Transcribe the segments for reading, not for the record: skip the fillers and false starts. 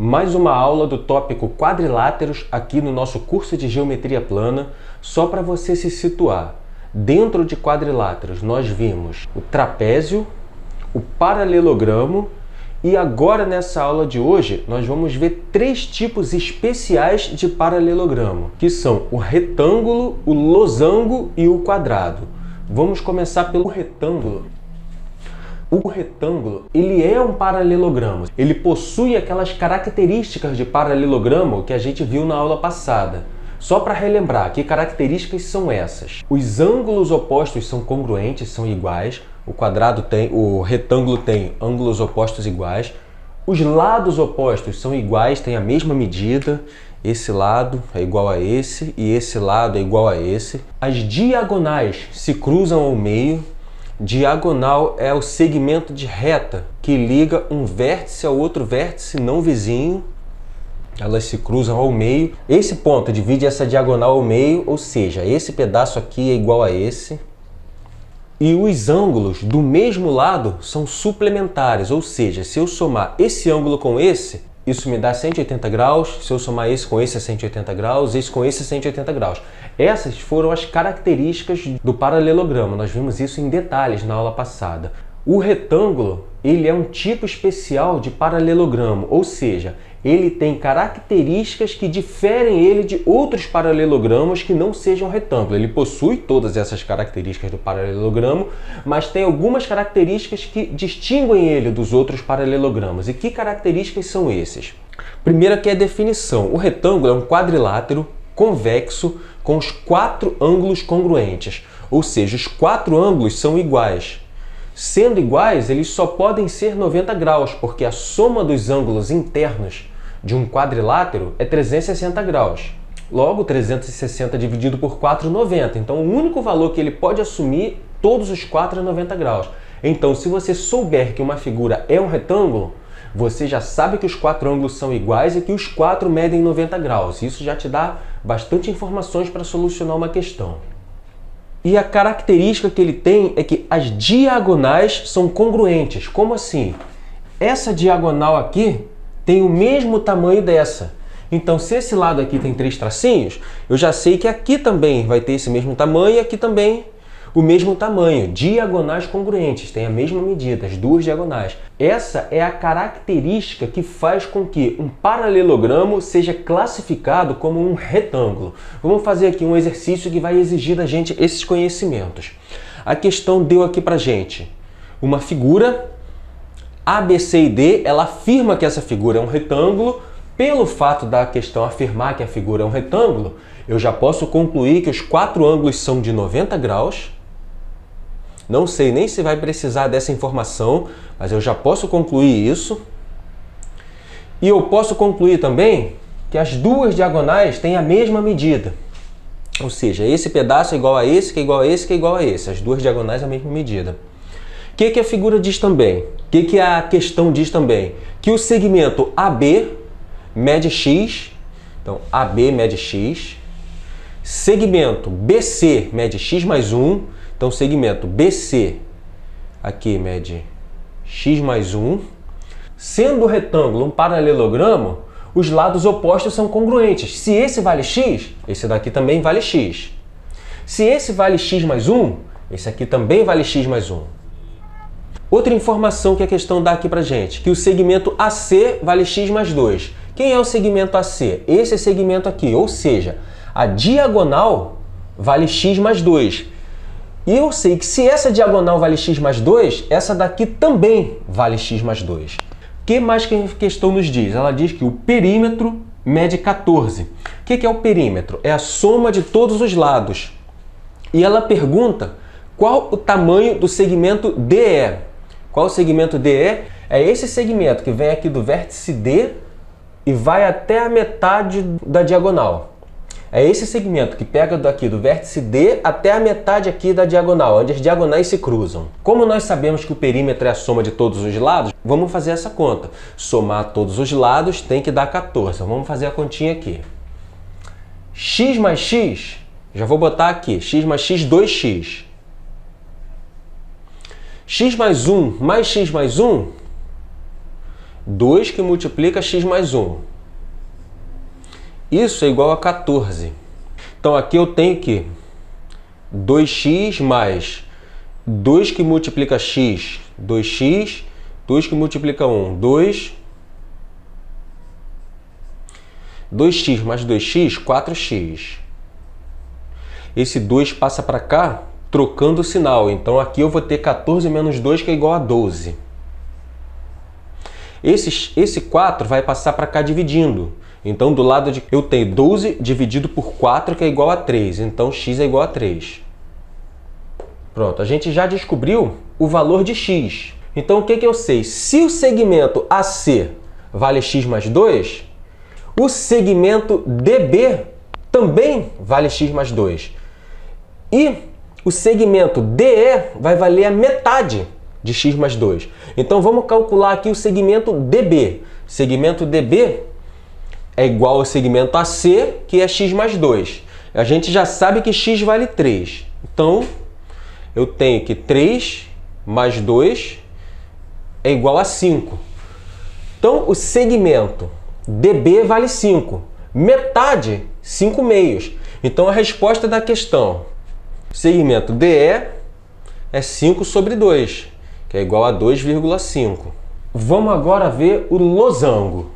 Mais uma aula do tópico quadriláteros aqui no nosso curso de Geometria Plana, só para você se situar. Dentro de quadriláteros nós vimos o trapézio, o paralelogramo e agora nessa aula de hoje nós vamos ver três tipos especiais de paralelogramo, que são o retângulo, o losango e o quadrado. Vamos começar pelo retângulo. O retângulo, ele é um paralelogramo. Ele possui aquelas características de paralelogramo que a gente viu na aula passada. Só para relembrar, que características são essas? Os ângulos opostos são congruentes, são iguais. O retângulo tem ângulos opostos iguais. Os lados opostos são iguais, têm a mesma medida. Esse lado é igual a esse e esse lado é igual a esse. As diagonais se cruzam ao meio. Diagonal é o segmento de reta que liga um vértice ao outro vértice não vizinho. Elas se cruzam ao meio. Esse ponto divide essa diagonal ao meio, ou seja, esse pedaço aqui é igual a esse. E os ângulos do mesmo lado são suplementares, ou seja, se eu somar esse ângulo com esse, isso me dá 180 graus, se eu somar esse com esse é 180 graus, esse com esse é 180 graus. Essas foram as características do paralelogramo, nós vimos isso em detalhes na aula passada. O retângulo, ele é um tipo especial de paralelogramo, ou seja, ele tem características que diferem ele de outros paralelogramos que não sejam retângulo. Ele possui todas essas características do paralelogramo, mas tem algumas características que distinguem ele dos outros paralelogramos. E que características são esses? Primeiro aqui é a definição. O retângulo é um quadrilátero convexo com os quatro ângulos congruentes, ou seja, os quatro ângulos são iguais. Sendo iguais, eles só podem ser 90 graus, porque a soma dos ângulos internos de um quadrilátero é 360 graus. Logo, 360 dividido por 4 é 90. Então, o único valor que ele pode assumir, todos os 4 é 90 graus. Então, se você souber que uma figura é um retângulo, você já sabe que os quatro ângulos são iguais e que os quatro medem 90 graus. Isso já te dá bastante informações para solucionar uma questão. E a característica que ele tem é que as diagonais são congruentes. Como assim? Essa diagonal aqui tem o mesmo tamanho dessa. Então, se esse lado aqui tem 3 tracinhos, eu já sei que aqui também vai ter esse mesmo tamanho e aqui também o mesmo tamanho. Diagonais congruentes, tem a mesma medida, as duas diagonais. Essa é a característica que faz com que um paralelogramo seja classificado como um retângulo. Vamos fazer aqui um exercício que vai exigir da gente esses conhecimentos. A questão deu aqui pra gente uma figura A, B, C e D. Ela afirma que essa figura é um retângulo. Pelo fato da questão afirmar que a figura é um retângulo, eu já posso concluir que os quatro ângulos são de 90 graus. Não sei nem se vai precisar dessa informação, mas eu já posso concluir isso. E eu posso concluir também que as duas diagonais têm a mesma medida. Ou seja, esse pedaço é igual a esse, que é igual a esse, que é igual a esse. As duas diagonais a mesma medida. O que a figura diz também? O que a questão diz também? Que o segmento AB mede x. Então, AB mede x. Segmento BC mede x mais 1. Então, segmento BC aqui mede x mais 1. Sendo o retângulo um paralelogramo, os lados opostos são congruentes. Se esse vale x, esse daqui também vale x. Se esse vale x mais 1, esse aqui também vale x mais 1. Outra informação que a questão dá aqui pra gente, que o segmento AC vale x mais 2. Quem é o segmento AC? Esse segmento aqui, ou seja, a diagonal vale x mais 2. E eu sei que se essa diagonal vale x mais 2, essa daqui também vale x mais 2. O que mais que a questão nos diz? Ela diz que o perímetro mede 14. O que é o perímetro? É a soma de todos os lados. E ela pergunta qual o tamanho do segmento DE. Qual o segmento DE? É esse segmento que vem aqui do vértice D e vai até a metade da diagonal. É esse segmento que pega daqui do vértice D até a metade aqui da diagonal, onde as diagonais se cruzam. Como nós sabemos que o perímetro é a soma de todos os lados, vamos fazer essa conta. Somar todos os lados tem que dar 14. Vamos fazer a continha aqui. X mais x, já vou botar aqui, x mais x, 2x. X mais 1 mais x mais 1 2 que multiplica x mais 1. Isso é igual a 14. Então aqui eu tenho que 2x mais 2 que multiplica x, 2x, 2 que multiplica 1, 2. 2x mais 2x, 4x. Esse 2 passa para cá, trocando o sinal. Então aqui eu vou ter 14 menos 2, que é igual a 12. Esse 4 vai passar para cá dividindo. Então do lado de eu tenho 12 dividido por 4, que é igual a 3. Então x é igual a 3. Pronto, a gente já descobriu o valor de x. Então o que eu sei? Se o segmento AC vale x mais 2, o segmento DB também vale x mais 2. E o segmento DE vai valer a metade de x mais 2. Então vamos calcular aqui o segmento DB. Segmento DB é igual ao segmento AC, que é x mais 2. A gente já sabe que x vale 3. Então eu tenho que 3 mais 2 é igual a 5. Então o segmento DB vale 5. Metade, 5 meios. Então a resposta da questão, segmento DE é 5 sobre 2, que é igual a 2,5. Vamos agora ver o losango.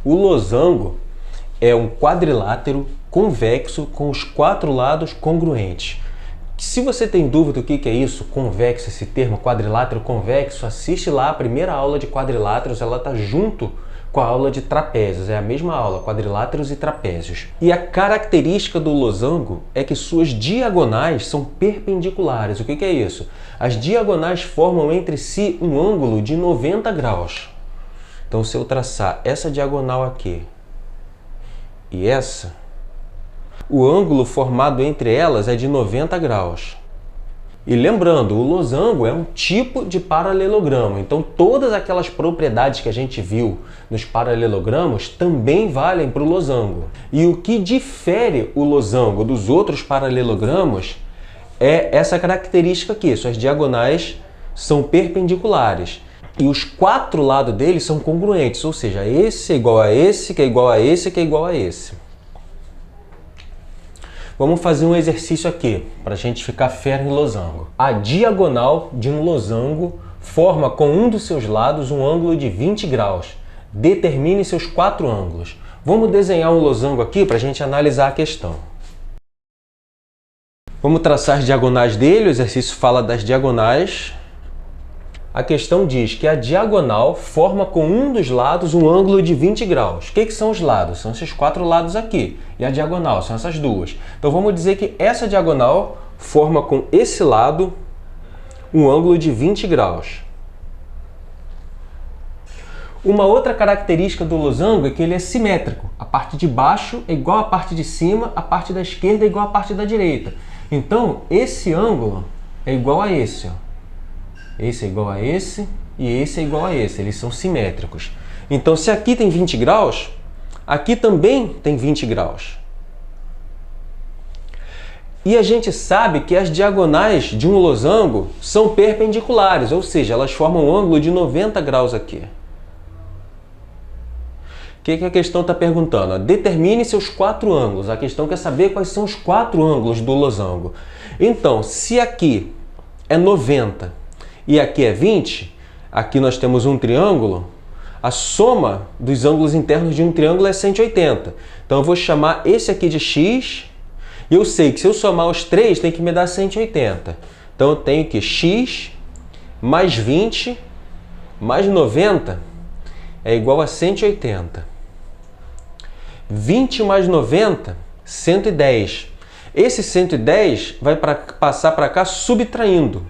O losango é um quadrilátero convexo com os 4 lados congruentes. Se você tem dúvida do que é isso, convexo, esse termo quadrilátero convexo, assiste lá a primeira aula de quadriláteros, ela está junto com a aula de trapézios, é a mesma aula, quadriláteros e trapézios. E a característica do losango é que suas diagonais são perpendiculares. O que é isso? As diagonais formam entre si um ângulo de 90 graus. Então, se eu traçar essa diagonal aqui e essa, o ângulo formado entre elas é de 90 graus. E lembrando, o losango é um tipo de paralelogramo. Então, todas aquelas propriedades que a gente viu nos paralelogramos também valem para o losango. E o que difere o losango dos outros paralelogramos é essa característica aqui. Suas diagonais são perpendiculares. E os 4 lados deles são congruentes, ou seja, esse é igual a esse, que é igual a esse, que é igual a esse. Vamos fazer um exercício aqui, para a gente ficar fera em losango. A diagonal de um losango forma com um dos seus lados um ângulo de 20 graus. Determine seus 4 ângulos. Vamos desenhar um losango aqui para a gente analisar a questão. Vamos traçar as diagonais dele, o exercício fala das diagonais. A questão diz que a diagonal forma com um dos lados um ângulo de 20 graus. O que são os lados? São esses 4 lados aqui. E a diagonal são essas duas. Então vamos dizer que essa diagonal forma com esse lado um ângulo de 20 graus. Uma outra característica do losango é que ele é simétrico. A parte de baixo é igual à parte de cima, a parte da esquerda é igual à parte da direita. Então esse ângulo é igual a esse, ó. Esse é igual a esse e esse é igual a esse. Eles são simétricos. Então, se aqui tem 20 graus, aqui também tem 20 graus. E a gente sabe que as diagonais de um losango são perpendiculares, ou seja, elas formam um ângulo de 90 graus aqui. O que a questão está perguntando? Determine seus 4 ângulos. A questão quer saber quais são os 4 ângulos do losango. Então, se aqui é 90 e aqui é 20, aqui nós temos um triângulo, a soma dos ângulos internos de um triângulo é 180. Então eu vou chamar esse aqui de x, e eu sei que se eu somar os 3 tem que me dar 180. Então eu tenho que x mais 20 mais 90 é igual a 180. 20 mais 90, 110. Esse 110 vai passar para cá subtraindo.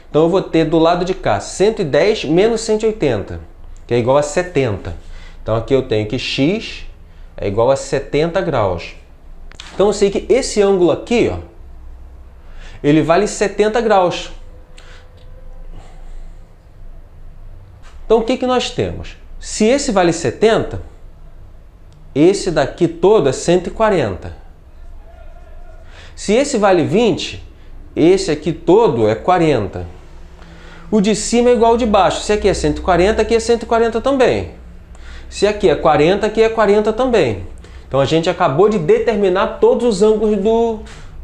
Então eu vou ter do lado de cá 110 menos 180, que é igual a 70. Então aqui eu tenho que x é igual a 70 graus. Então eu sei que esse ângulo aqui, ó, ele vale 70 graus. Então o que nós temos? Se esse vale 70, esse daqui todo é 140. Se esse vale 20, esse aqui todo é 40. O de cima é igual ao de baixo. Se aqui é 140, aqui é 140 também. Se aqui é 40, aqui é 40 também. Então a gente acabou de determinar todos os ângulos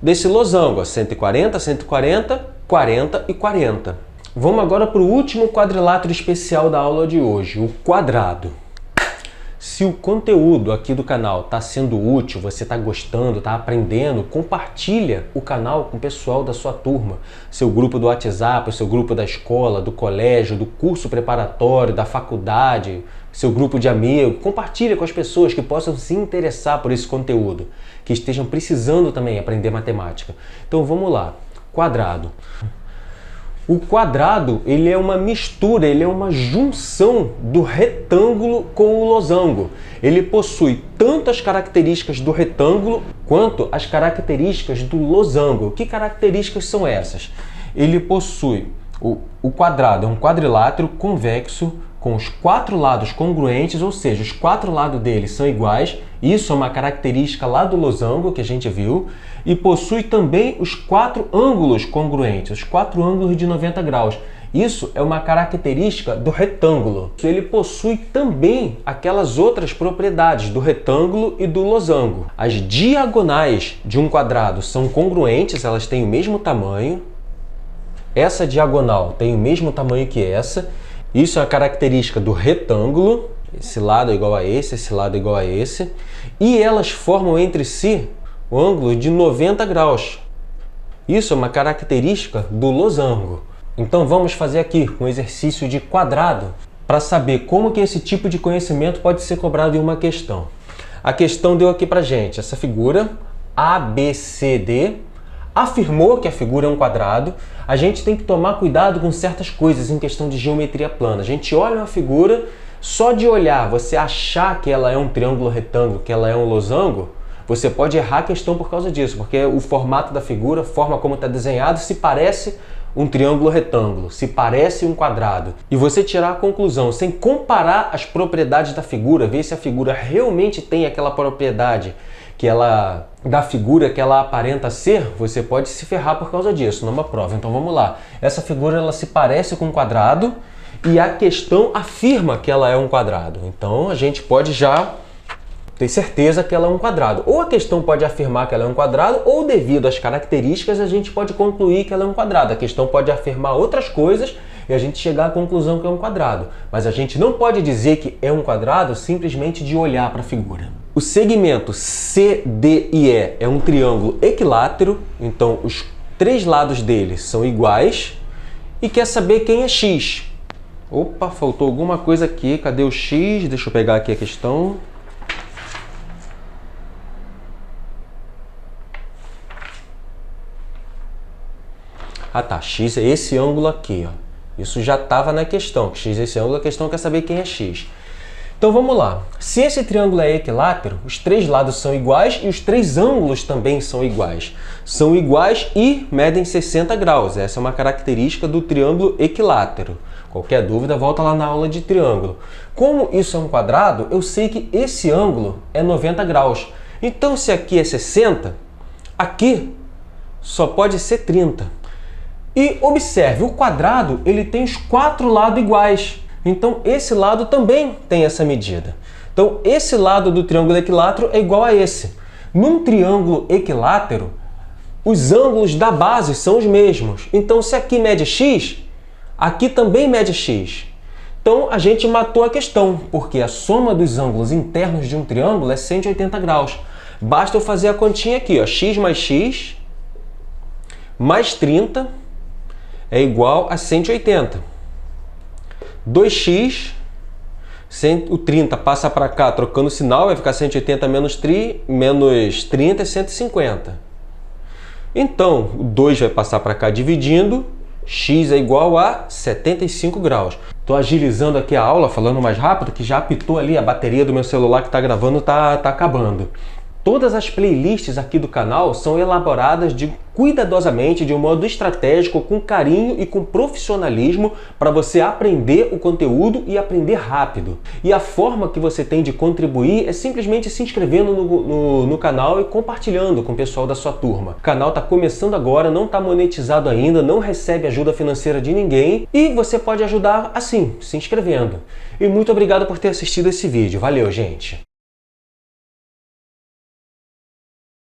desse losango. 140, 140, 40 e 40. Vamos agora para o último quadrilátero especial da aula de hoje, o quadrado. Se o conteúdo aqui do canal está sendo útil, você está gostando, está aprendendo, compartilha o canal com o pessoal da sua turma, seu grupo do WhatsApp, seu grupo da escola, do colégio, do curso preparatório, da faculdade, seu grupo de amigos. Compartilha com as pessoas que possam se interessar por esse conteúdo, que estejam precisando também aprender matemática. Então vamos lá, quadrado. O quadrado, ele é uma mistura, ele é uma junção do retângulo com o losango. Ele possui tanto as características do retângulo quanto as características do losango. Que características são essas? Ele possui, o quadrado é um quadrilátero convexo com os 4 lados congruentes, ou seja, os 4 lados dele são iguais. Isso é uma característica lá do losango que a gente viu. E possui também os 4 ângulos congruentes, os 4 ângulos de 90 graus. Isso é uma característica do retângulo. Ele possui também aquelas outras propriedades do retângulo e do losango. As diagonais de um quadrado são congruentes, elas têm o mesmo tamanho. Essa diagonal tem o mesmo tamanho que essa. Isso é uma característica do retângulo. Esse lado é igual a esse lado é igual a esse. E elas formam entre si o ângulo de 90 graus. Isso é uma característica do losango. Então vamos fazer aqui um exercício de quadrado para saber como que esse tipo de conhecimento pode ser cobrado em uma questão. A questão deu aqui para gente essa figura ABCD, afirmou que a figura é um quadrado. A gente tem que tomar cuidado com certas coisas em questão de geometria plana. A gente olha uma figura, só de olhar, você achar que ela é um triângulo retângulo, que ela é um losango, você pode errar a questão por causa disso, porque o formato da figura, a forma como está desenhado, se parece um triângulo retângulo, se parece um quadrado. E você tirar a conclusão sem comparar as propriedades da figura, ver se a figura realmente tem aquela propriedade da figura que ela aparenta ser, você pode se ferrar por causa disso numa prova. Então vamos lá. Essa figura ela se parece com um quadrado e a questão afirma que ela é um quadrado. Então a gente pode já ter certeza que ela é um quadrado. Ou a questão pode afirmar que ela é um quadrado, ou devido às características a gente pode concluir que ela é um quadrado. A questão pode afirmar outras coisas e a gente chegar à conclusão que é um quadrado. Mas a gente não pode dizer que é um quadrado simplesmente de olhar para a figura. O segmento CDE é um triângulo equilátero, então os 3 lados dele são iguais. E quer saber quem é X. Opa, faltou alguma coisa aqui. Cadê o X? Deixa eu pegar aqui a questão. Ah tá, X é esse ângulo aqui, ó. Isso já estava na questão, que X é esse ângulo, a questão quer saber quem é X. Então vamos lá. Se esse triângulo é equilátero, os 3 lados são iguais e os 3 ângulos também são iguais. São iguais e medem 60 graus. Essa é uma característica do triângulo equilátero. Qualquer dúvida, volta lá na aula de triângulo. Como isso é um quadrado, eu sei que esse ângulo é 90 graus. Então se aqui é 60, aqui só pode ser 30. E observe, o quadrado ele tem os 4 lados iguais. Então esse lado também tem essa medida. Então esse lado do triângulo equilátero é igual a esse. Num triângulo equilátero, os ângulos da base são os mesmos. Então se aqui mede x, aqui também mede x. Então a gente matou a questão, porque a soma dos ângulos internos de um triângulo é 180 graus. Basta eu fazer a continha aqui, ó, x mais 30 é igual a 180. 2x, o 30 passa para cá trocando o sinal, vai ficar 180 menos 30 é 150. Então, o 2 vai passar para cá dividindo, x é igual a 75 graus. Estou agilizando aqui a aula, falando mais rápido, que já apitou ali a bateria do meu celular que está gravando, está acabando. Todas as playlists aqui do canal são elaboradas cuidadosamente, de um modo estratégico, com carinho e com profissionalismo, para você aprender o conteúdo e aprender rápido. E a forma que você tem de contribuir é simplesmente se inscrevendo no canal e compartilhando com o pessoal da sua turma. O canal está começando agora, não está monetizado ainda, não recebe ajuda financeira de ninguém e você pode ajudar assim, se inscrevendo. E muito obrigado por ter assistido esse vídeo. Valeu, gente!